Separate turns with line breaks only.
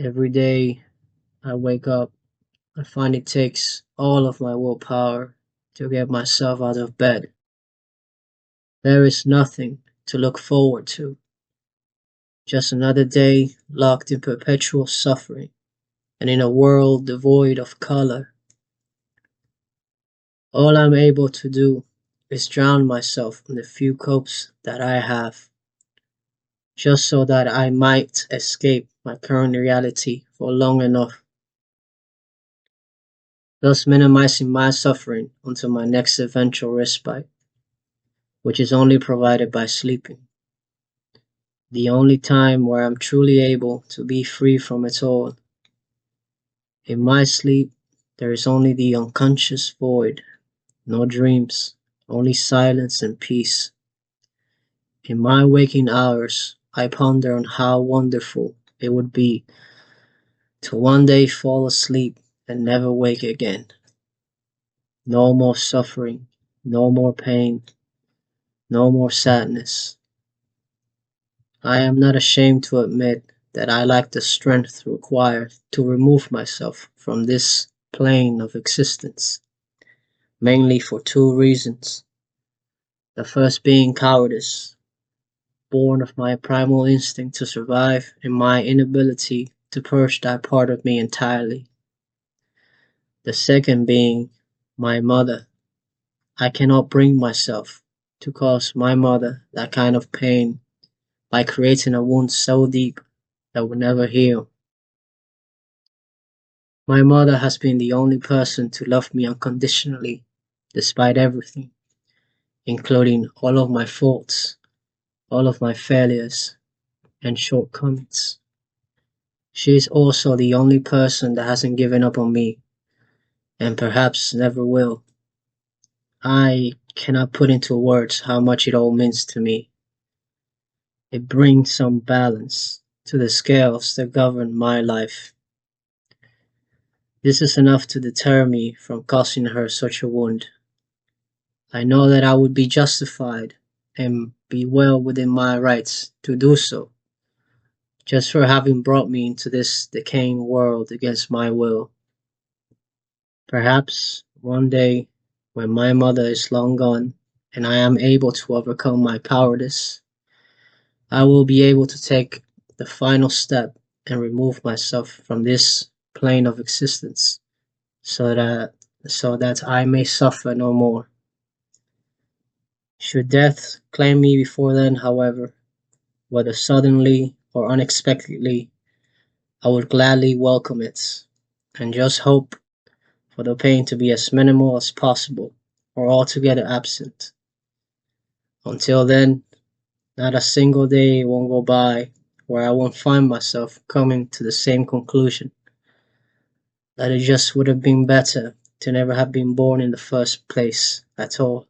Every day I wake up, I find it takes all of my willpower to get myself out of bed. There is nothing to look forward to, just another day locked in perpetual suffering and in a world devoid of color. All I'm able to do is drown myself in the few copes that I have, just so that I might escape my current reality for long enough, thus minimizing my suffering until my next eventual respite, which is only provided by sleeping. The only time where I'm truly able to be free from it all. In my sleep, there is only the unconscious void, no dreams, only silence and peace. In my waking hours, I ponder on how wonderful it would be to one day fall asleep and never wake again. No more suffering, no more pain, no more sadness. I am not ashamed to admit that I lack the strength required to remove myself from this plane of existence, mainly for two reasons. The first being cowardice, born of my primal instinct to survive and my inability to purge that part of me entirely. The second being my mother. I cannot bring myself to cause my mother that kind of pain by creating a wound so deep that will never heal. My mother has been the only person to love me unconditionally, despite everything, including all of my faults, all of my failures, and shortcomings. She is also the only person that hasn't given up on me, and perhaps never will. I cannot put into words how much it all means to me. It brings some balance to the scales that govern my life. This is enough to deter me from causing her such a wound. I know that I would be justified and be well within my rights to do so, just for having brought me into this decaying world against my will. Perhaps one day, when my mother is long gone and I am able to overcome my cowardice, I will be able to take the final step and remove myself from this plane of existence so that I may suffer no more. Should death claim me before then, however, whether suddenly or unexpectedly, I would gladly welcome it, and just hope for the pain to be as minimal as possible or altogether absent. Until then, not a single day won't go by where I won't find myself coming to the same conclusion, that it just would have been better to never have been born in the first place at all.